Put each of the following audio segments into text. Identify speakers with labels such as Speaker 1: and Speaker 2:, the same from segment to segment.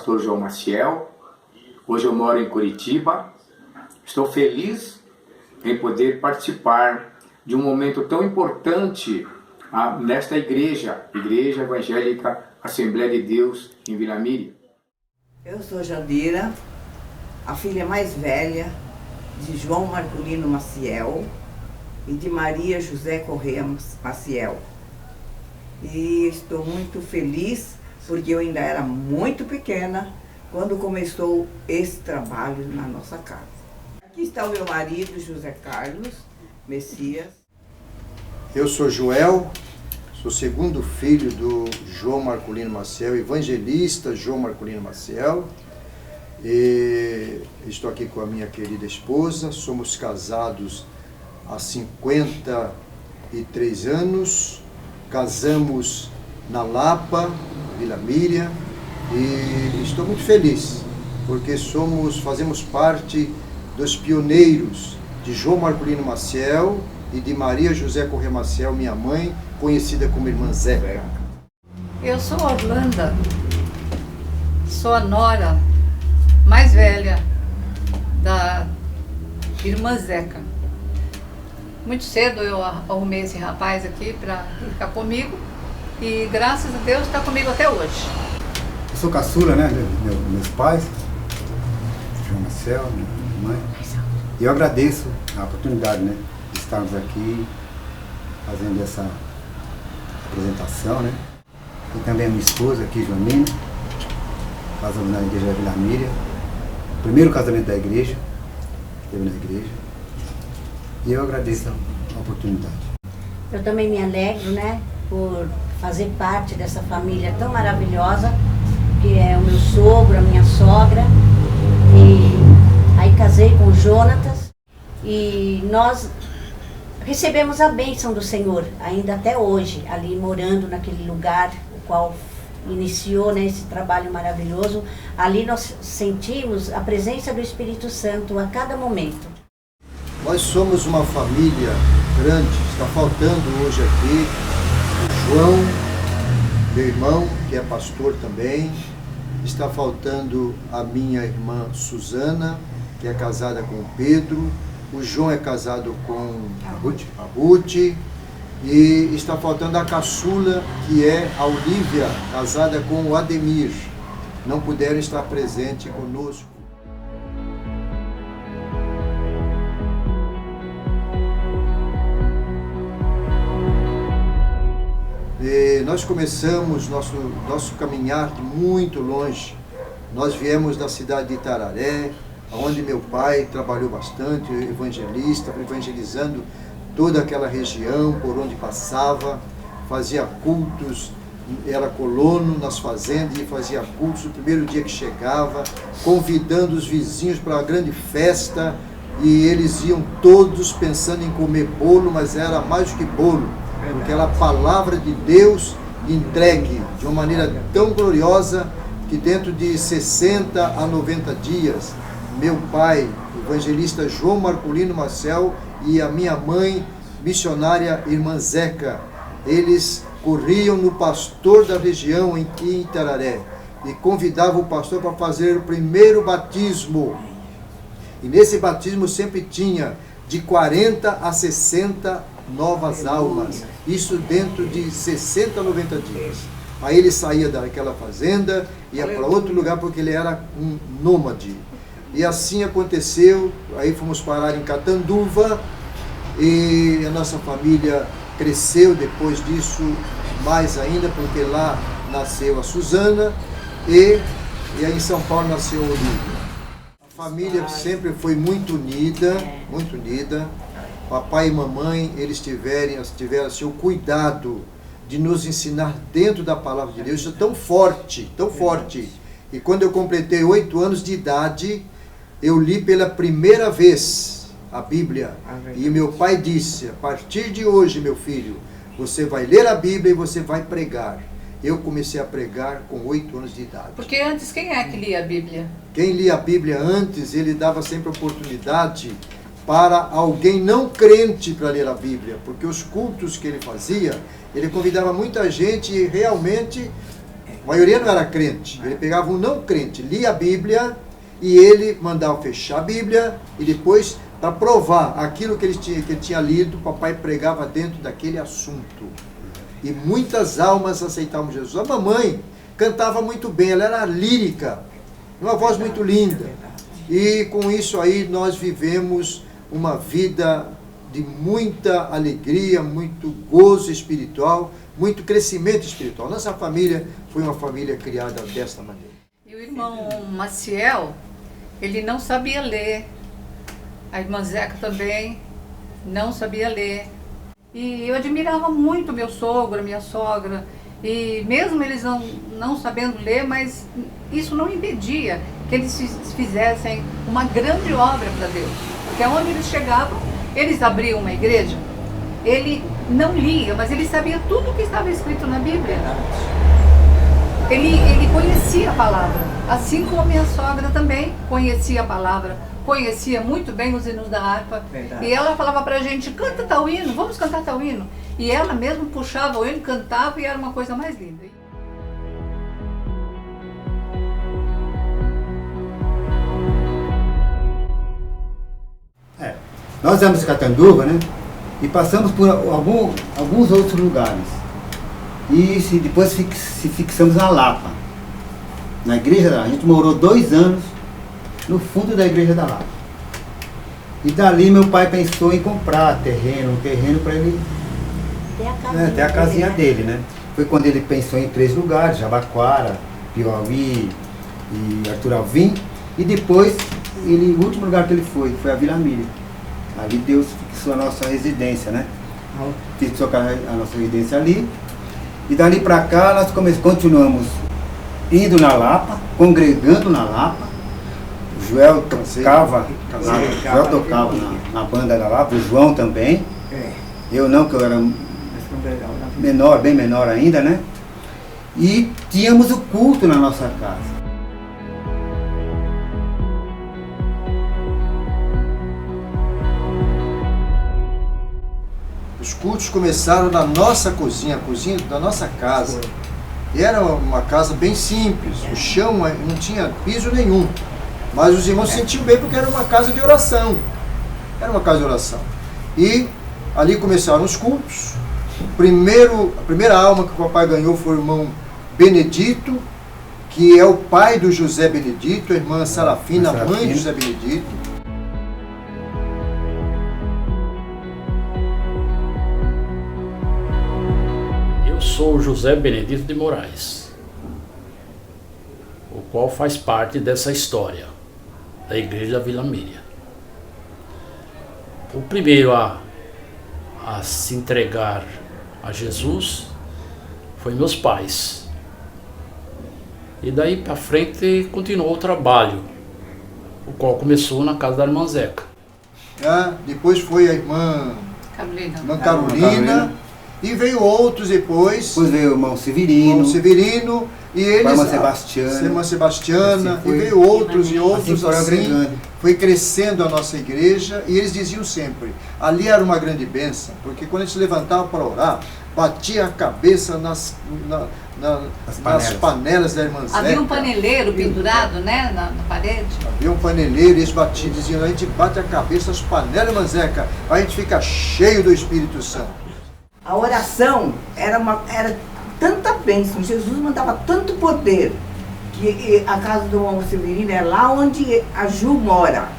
Speaker 1: pastor João Maciel. Hoje eu moro em Curitiba. Estou feliz em poder participar de um momento tão importante nesta Igreja Evangélica Assembleia de Deus em Vila Miri.
Speaker 2: Eu sou Jandira, a filha mais velha de João Marculino Maciel e de Maria José Correia Maciel. E estou muito feliz porque eu ainda era muito pequena quando começou esse trabalho na nossa casa. Aqui está o meu marido, José Carlos Messias.
Speaker 3: Eu sou Joel, sou segundo filho do João Marculino Maciel, evangelista João Marculino Maciel. E estou aqui com a minha querida esposa, somos casados há 53 anos, casamos na Lapa, Vila Miri, e estou muito feliz, porque fazemos parte dos pioneiros de João Marculino Maciel e de Maria José Correia Maciel, minha mãe, conhecida como Irmã Zeca.
Speaker 4: Eu sou Orlando, sou a nora mais velha da Irmã Zeca. Muito cedo eu arrumei esse rapaz aqui para ficar comigo e graças a Deus está comigo até hoje.
Speaker 5: Eu sou caçula, né, meus pais, João Marcel, minha mãe, e eu agradeço a oportunidade, né, de estarmos aqui fazendo essa apresentação, né. E também a minha esposa aqui, Joanina, casamos na Igreja Vila Miri, primeiro casamento da igreja, teve na igreja, e eu agradeço a oportunidade.
Speaker 6: Eu também me alegro, né, por fazer parte dessa família tão maravilhosa, que é o meu sogro, a minha sogra, e aí casei com o Jonatas, e nós recebemos a bênção do Senhor, ainda até hoje, ali morando naquele lugar, o qual iniciou, né, esse trabalho maravilhoso. Ali nós sentimos a presença do Espírito Santo a cada momento.
Speaker 3: Nós somos uma família grande, está faltando hoje aqui o João, meu irmão, que é pastor também, está faltando a minha irmã Suzana, que é casada com o Pedro, o João é casado com a Ruth, e está faltando a caçula, que é a Olívia, casada com o Ademir. Não puderam estar presentes conosco. E nós começamos nosso caminhar muito longe. Nós viemos da cidade de Itararé, onde meu pai trabalhou bastante, evangelista, evangelizando toda aquela região por onde passava, fazia cultos, era colono nas fazendas e fazia cultos no primeiro dia que chegava, convidando os vizinhos para uma grande festa, e eles iam todos pensando em comer bolo, mas era mais do que bolo, porque era a palavra de Deus entregue de uma maneira tão gloriosa que dentro de 60 a 90 dias, meu pai, evangelista João Marculino Maciel, e a minha mãe, missionária Irmã Zeca, eles corriam no pastor da região em Itararé e convidavam o pastor para fazer o primeiro batismo. E nesse batismo sempre tinha de 40 a 60 novas almas, isso dentro de 60 a 90 dias. Aí ele saía daquela fazenda, ia para outro lugar porque ele era um nômade. E assim aconteceu, aí fomos parar em Catanduva, e a nossa família cresceu depois disso mais ainda, porque lá nasceu a Suzana e aí em São Paulo nasceu a Olívia. A família sempre foi muito unida, muito unida. Papai e mamãe, eles tiveram assim, o cuidado de nos ensinar dentro da palavra de Deus. Isso é tão forte, tão forte. E quando eu completei 8 anos de idade, eu li pela primeira vez a Bíblia. E meu pai disse: a partir de hoje, meu filho, você vai ler a Bíblia e você vai pregar. Eu comecei a pregar com 8 anos de idade.
Speaker 4: Porque antes, quem é que lia a Bíblia?
Speaker 3: Quem lia a Bíblia antes, ele dava sempre oportunidade para alguém não crente para ler a Bíblia, porque os cultos que ele fazia, ele convidava muita gente e realmente A maioria não era crente. Ele pegava um não crente, lia a Bíblia e ele mandava fechar a Bíblia e depois, para provar aquilo que ele tinha lido, o papai pregava dentro daquele assunto. E muitas almas aceitavam Jesus. A mamãe cantava muito bem, ela era lírica, uma voz muito linda. E com isso aí nós vivemos uma vida de muita alegria, muito gozo espiritual, muito crescimento espiritual. Nossa família foi uma família criada desta maneira.
Speaker 4: E o irmão Maciel, ele não sabia ler. A irmã Zeca também não sabia ler. E eu admirava muito meu sogro, minha sogra. E mesmo eles não sabendo ler, mas isso não impedia que eles fizessem uma grande obra para Deus. Porque aonde eles chegavam, eles abriam uma igreja. Ele não lia, mas ele sabia tudo o que estava escrito na Bíblia. Ele conhecia a palavra, assim como a minha sogra também conhecia a palavra, conhecia muito bem os hinos da harpa.
Speaker 2: Verdade.
Speaker 4: E ela falava pra gente, canta tal hino, vamos cantar tal hino. E ela mesmo puxava o hino, cantava e era uma coisa mais linda.
Speaker 5: Nós éramos de Catanduva, né? E passamos por alguns outros lugares. E depois se fixamos na Lapa. Na igreja da Lapa. A gente morou 2 anos no fundo da igreja da Lapa. E dali meu pai pensou em comprar um terreno para ele ter a casinha dele, né? Foi quando ele pensou em 3 lugares, Jabaquara, Piauí e Arthur Alvim. E depois, o último lugar que ele foi a Vila Miriam. Ali Deus fixou a nossa residência, né? Fixou a nossa residência ali. E dali para cá nós continuamos indo na Lapa, congregando na Lapa. O Joel tocava na banda da Lapa, o João também. Eu não, que eu era menor, bem menor ainda, né? E tínhamos o culto na nossa casa.
Speaker 3: Os cultos começaram na nossa cozinha, a cozinha da nossa casa. E era uma casa bem simples, o chão não tinha piso nenhum. Mas os irmãos se sentiam bem porque era uma casa de oração. Era uma casa de oração. E ali começaram os cultos. A primeira alma que o papai ganhou foi o irmão Benedito, que é o pai do José Benedito, a irmã Sarafina, mãe de José Benedito.
Speaker 7: Eu sou José Benedito de Moraes, o qual faz parte dessa história da Igreja da Vila Miriam. O primeiro a se entregar a Jesus foi meus pais. E daí para frente continuou o trabalho, o qual começou na casa da irmã Zeca.
Speaker 3: Depois foi a irmã Carolina. E veio outros depois.
Speaker 5: Depois veio o irmão Severino.
Speaker 3: E eles,
Speaker 5: irmã
Speaker 3: Sebastiana,
Speaker 5: assim foi,
Speaker 3: e veio outros e outros
Speaker 5: assim.
Speaker 3: Foi crescendo a nossa igreja. E eles diziam sempre, ali era uma grande bênção, porque quando a gente levantava para orar, batia a cabeça nas panelas da irmã Zeca.
Speaker 4: Havia um paneleiro pendurado, né, na parede.
Speaker 3: Havia um paneleiro e eles batiam, diziam, a gente bate a cabeça nas panelas, irmã Zeca, a gente fica cheio do Espírito Santo.
Speaker 2: A oração era tanta bênção, Jesus mandava tanto poder, que a casa do irmão Severino é lá onde a Ju mora.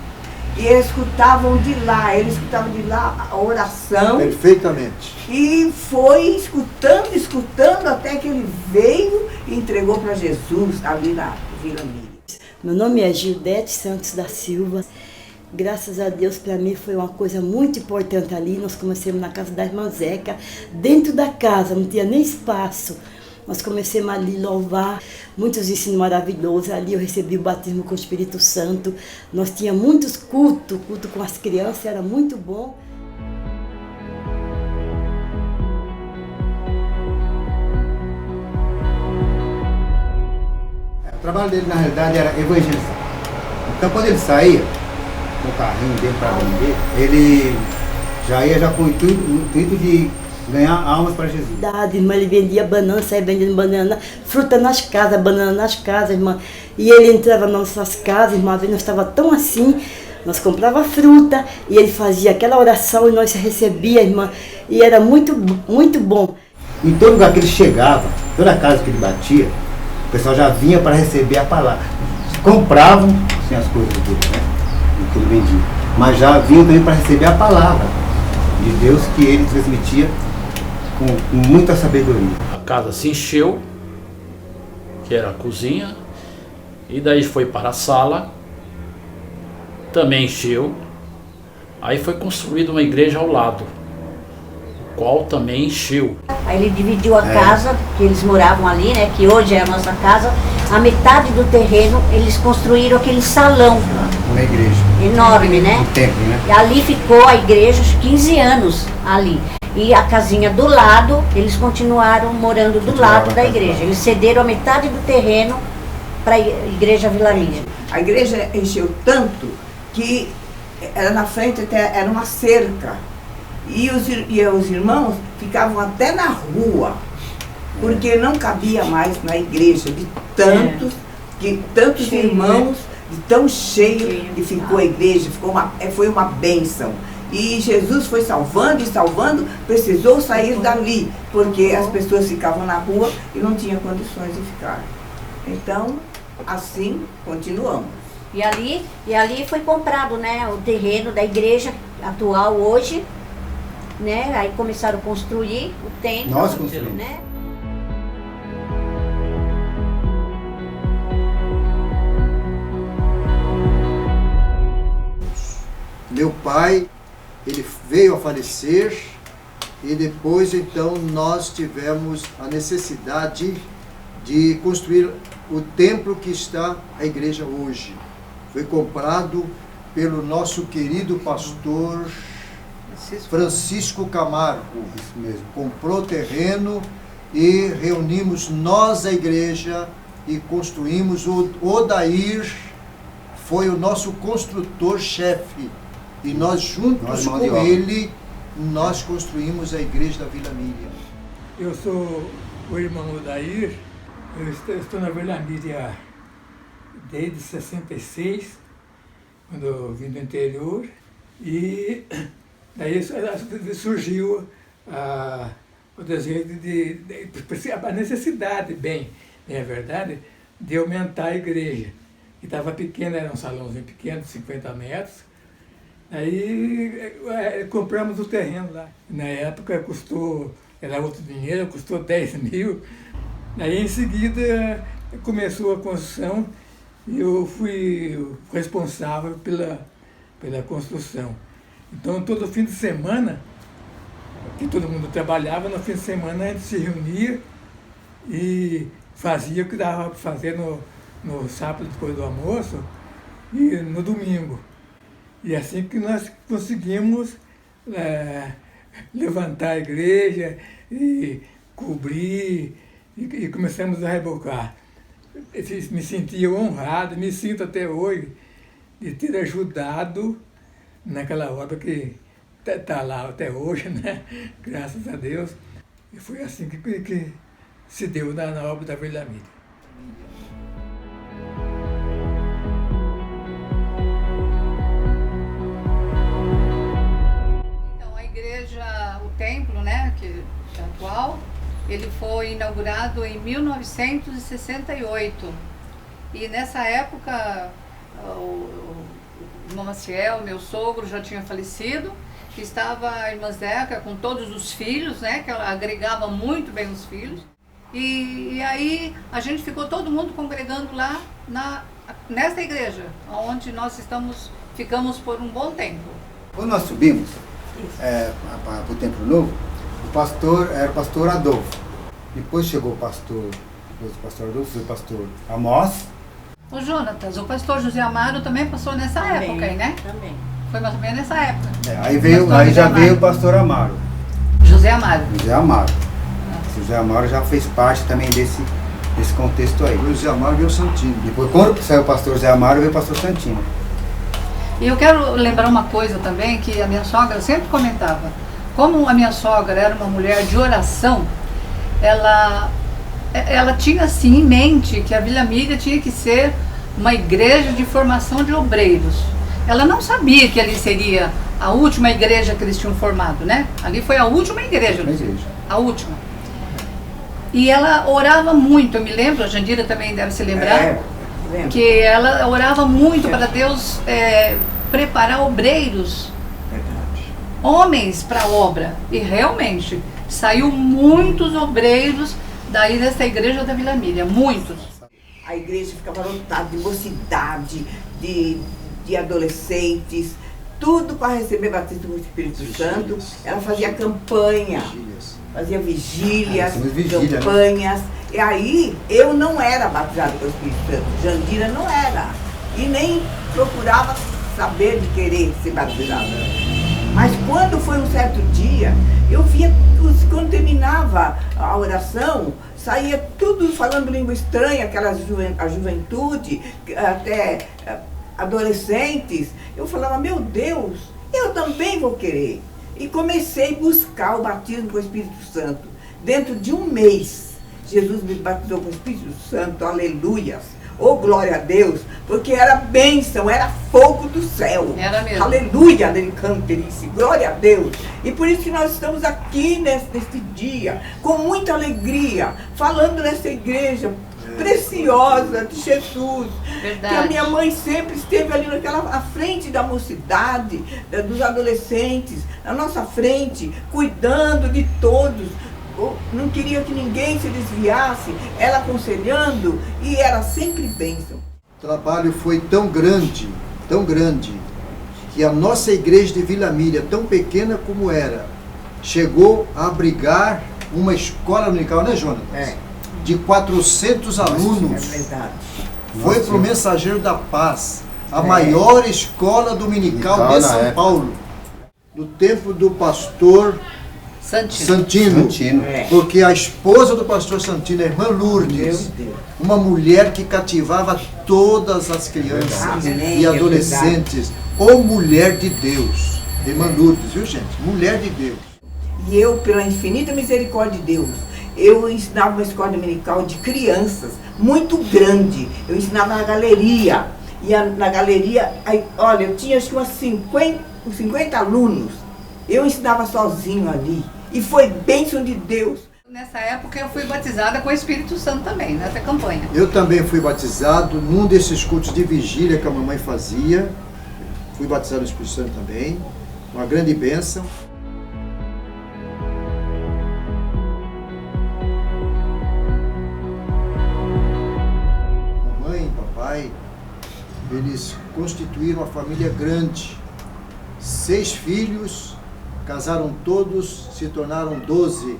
Speaker 2: E eles escutavam de lá a oração.
Speaker 3: Perfeitamente.
Speaker 2: E foi escutando, até que ele veio e entregou para Jesus ali na Vila Miriam.
Speaker 8: Meu nome é Gildete Santos da Silva. Graças a Deus, para mim foi uma coisa muito importante ali. Nós começamos na casa da irmã Zeca, dentro da casa, não tinha nem espaço. Nós começamos ali a louvar, muitos ensinos maravilhosos. Ali eu recebi o batismo com o Espírito Santo. Nós tínhamos muitos culto com as crianças, era muito bom.
Speaker 5: O trabalho dele, na realidade, era evangelizar. Então, quando ele saía com o carrinho dele para vender, ele já ia com o intuito de ganhar almas para Jesus.
Speaker 8: Irmã, ele vendia banana, saía vendendo banana, fruta nas casas, banana nas casas, irmã. E ele entrava nas nossas casas, irmã, às vezes nós estávamos tão assim, nós comprava fruta e ele fazia aquela oração e nós recebia, irmã. E era muito, muito bom.
Speaker 5: Em todo lugar que ele chegava, toda casa que ele batia, o pessoal já vinha para receber a palavra. Compravam, assim, as coisas dele, né? O que ele vendia. Mas já vinham também para receber a palavra de Deus que ele transmitia com muita sabedoria.
Speaker 7: A casa se encheu, que era a cozinha, e daí foi para a sala, também encheu. Aí foi construída uma igreja ao lado, o qual também encheu.
Speaker 6: Aí ele dividiu a casa, que eles moravam ali, né, que hoje é a nossa casa, a metade do terreno eles construíram aquele salão.
Speaker 5: Uma igreja.
Speaker 6: Enorme, né?
Speaker 5: Um templo, né?
Speaker 6: E ali ficou a igreja, os 15 anos ali. E a casinha do lado, eles continuaram morando do lado da igreja. Eles cederam a metade do terreno para a igreja Vila Lídia.
Speaker 2: A igreja encheu tanto que era na frente até era uma cerca. E os irmãos ficavam até na rua, porque não cabia mais na igreja, de tantos irmãos, de tão cheio que ficou a igreja, foi uma bênção. E Jesus foi salvando e salvando, precisou sair dali, porque as pessoas ficavam na rua e não tinham condições de ficar. Então, assim, continuamos.
Speaker 6: E ali foi comprado, né, o terreno da igreja atual hoje, né? Aí começaram a construir o templo.
Speaker 5: Nós construímos.
Speaker 6: Né?
Speaker 3: Meu pai, ele veio a falecer e depois então nós tivemos a necessidade de construir o templo que está a igreja hoje. Foi comprado pelo nosso querido pastor Francisco Camargo.
Speaker 5: Isso mesmo.
Speaker 3: Comprou terreno e reunimos nós a igreja e construímos. O Odair foi o nosso construtor-chefe e nós juntos com ele nós construímos a igreja da Vila Mídia.
Speaker 9: Eu sou o irmão Odair, eu estou na Vila Mídia desde 66, quando eu vim do interior, e daí surgiu o desejo a necessidade, bem, é verdade, de aumentar a igreja. Que estava pequena, era um salãozinho pequeno, de 50 metros. Aí compramos o terreno lá. Na época era outro dinheiro, custou 10 mil. Aí em seguida começou a construção e eu fui responsável pela construção. Então todo fim de semana, que todo mundo trabalhava, no fim de semana a gente se reunia e fazia o que dava para fazer no sábado depois do almoço e no domingo. E assim que nós conseguimos levantar a igreja e cobrir e começamos a rebocar. Me sentia honrado, me sinto até hoje de ter ajudado naquela obra que está lá até hoje, né? Graças a Deus. E foi assim que se deu na obra da Vila Mídia.
Speaker 4: Então, a igreja, o templo, né, que é atual, ele foi inaugurado em 1968. E nessa época, o irmão Maciel, meu sogro, já tinha falecido, que estava a irmã Zeca com todos os filhos, né, que ela agregava muito bem os filhos. E aí a gente ficou todo mundo congregando lá nessa igreja, onde nós ficamos por um bom tempo.
Speaker 5: Quando nós subimos para o Templo Novo, o pastor era o pastor Adolfo. Depois chegou o pastor Adolfo, foi o pastor Amós.
Speaker 4: O Jonatas, o pastor José Amaro também passou nessa época aí, né?
Speaker 6: Também.
Speaker 4: Foi mais ou menos nessa época.
Speaker 5: Aí já veio o pastor Amaro.
Speaker 4: José Amaro.
Speaker 5: José Amaro. José Amaro já fez parte também desse contexto aí.
Speaker 3: O José Amaro veio o Santino.
Speaker 5: Depois, quando saiu o pastor José Amaro, veio o pastor Santino.
Speaker 4: E eu quero lembrar uma coisa também, que a minha sogra sempre comentava. Como a minha sogra era uma mulher de oração, ela tinha assim em mente que a Vila Miriam tinha que ser uma igreja de formação de obreiros. Ela não sabia que ali seria a última igreja que eles tinham formado, né? Ali foi a última igreja. A última. E ela orava muito, eu me lembro, a Jandira também deve se lembrar, que ela orava muito para Deus preparar obreiros, homens para a obra. E realmente, saiu muitos obreiros daí dessa igreja da Vila Miriam, muitos.
Speaker 2: A igreja ficava lotada de mocidade, de adolescentes, tudo para receber batismo do Espírito Santo. Ela fazia campanha, fazia vigílias, campanhas. Né? E aí eu não era batizada com o Espírito Santo, Jandira não era. E nem procurava saber de querer ser batizada. Mas quando foi um certo dia, eu via, quando terminava a oração, saía tudo falando língua estranha, a juventude, até adolescentes. Eu falava, meu Deus, eu também vou querer. E comecei a buscar o batismo com o Espírito Santo. Dentro de um mês, Jesus me batizou com o Espírito Santo, aleluias. Oh, glória a Deus, porque era bênção, era fogo do céu.
Speaker 4: Era mesmo.
Speaker 2: Aleluia, Canterice, glória a Deus. E por isso que nós estamos aqui neste dia, com muita alegria, falando nessa igreja preciosa de Jesus.
Speaker 4: Verdade.
Speaker 2: Que a minha mãe sempre esteve ali à frente da mocidade, dos adolescentes, na nossa frente, cuidando de todos. Não queria que ninguém se desviasse, ela aconselhando, e era sempre bênção.
Speaker 3: O trabalho foi tão grande, que a nossa igreja de Vila Miriam, tão pequena como era, chegou a abrigar uma escola dominical, né, Jonas? De 400 alunos.
Speaker 2: É verdade.
Speaker 3: Foi para o Mensageiro da Paz, a maior escola dominical de São Paulo. No tempo do pastor Santino. Porque a esposa do pastor Santino, a irmã Lourdes, uma mulher que cativava todas as crianças e adolescentes. Ou mulher de Deus. Irmã Lourdes, viu, gente? Mulher de Deus.
Speaker 2: E eu, pela infinita misericórdia de Deus, eu ensinava uma escola dominical de crianças, muito grande. Eu ensinava na galeria. E na galeria, olha, eu tinha acho que umas 50 alunos. Eu ensinava sozinho ali. E foi bênção de Deus.
Speaker 4: Nessa época eu fui batizada com o Espírito Santo também, nessa campanha.
Speaker 3: Eu também fui batizado num desses cultos de vigília que a mamãe fazia. Fui batizado no Espírito Santo também. Uma grande bênção. Mamãe e papai, eles constituíram uma família grande. 6 filhos. Casaram todos, se tornaram 12.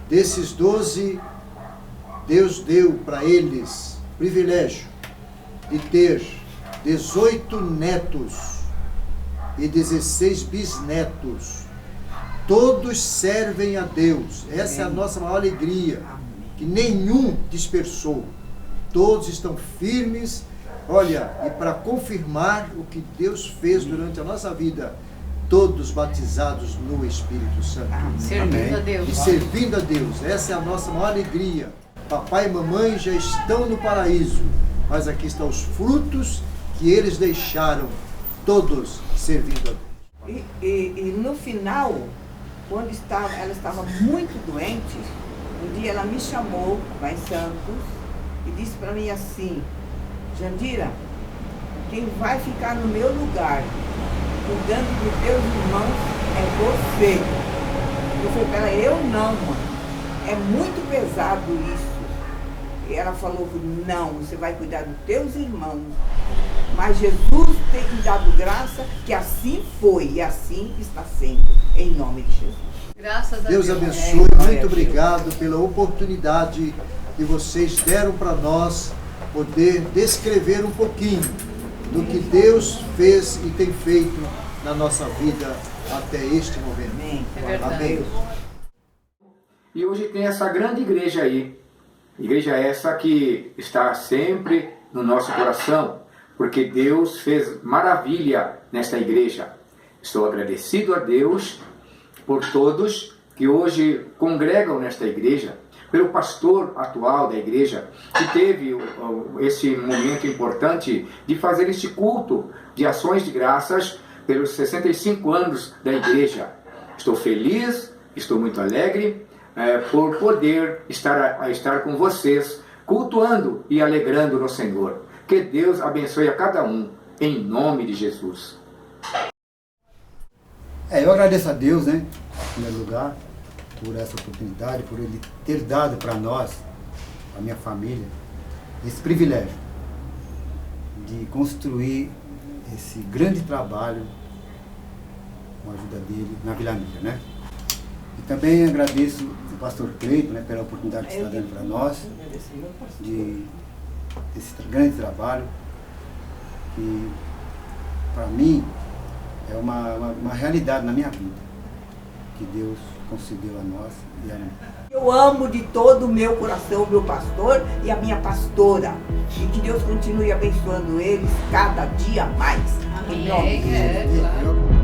Speaker 3: Desses 12, Deus deu para eles o privilégio de ter 18 netos e 16 bisnetos. Todos servem a Deus. Essa é a nossa maior alegria, que nenhum dispersou. Todos estão firmes. Olha, e para confirmar o que Deus fez durante a nossa vida, todos batizados no Espírito Santo.
Speaker 4: Servindo a Deus.
Speaker 3: E servindo a Deus. Essa é a nossa maior alegria. Papai e mamãe já estão no paraíso, mas aqui estão os frutos que eles deixaram, todos servindo a Deus.
Speaker 2: E no final, quando ela estava muito doente, um dia ela me chamou lá em Santos e disse para mim assim, Jandira, quem vai ficar no meu lugar cuidando dos teus irmãos é você. Eu falei para ela, eu não, mãe. É muito pesado isso. E ela falou, não, você vai cuidar dos teus irmãos. Mas Jesus tem te dado graça que assim foi e assim está sendo, em nome de Jesus.
Speaker 4: Graças a
Speaker 3: Deus
Speaker 4: Deus.
Speaker 3: abençoe, muito obrigado pela oportunidade que vocês deram para nós poder descrever um pouquinho do que Deus fez e tem feito na nossa vida até este momento.
Speaker 2: Amém.
Speaker 4: É verdade.
Speaker 3: Amém.
Speaker 1: E hoje tem essa grande igreja aí. Igreja essa que está sempre no nosso coração, porque Deus fez maravilha nesta igreja. Estou agradecido a Deus por todos que hoje congregam nesta igreja, pelo pastor atual da igreja, que teve esse momento importante de fazer este culto de ações de graças pelos 65 anos da igreja. Estou feliz, estou muito alegre por poder estar com vocês, cultuando e alegrando no Senhor. Que Deus abençoe a cada um, em nome de Jesus.
Speaker 5: Eu agradeço a Deus, né, em primeiro lugar, por essa oportunidade, por Ele ter dado para nós, a minha família, esse privilégio de construir esse grande trabalho com a ajuda dele na Vila Mira, né? E também agradeço o pastor Cleito, né, pela oportunidade que está dando para nós, desse grande trabalho, que para mim é uma realidade na minha vida, que Deus concedeu a nós e a mim.
Speaker 2: Eu amo de todo o meu coração o meu pastor e a minha pastora. E que Deus continue abençoando eles cada dia mais. Em nome de Jesus.
Speaker 4: Claro.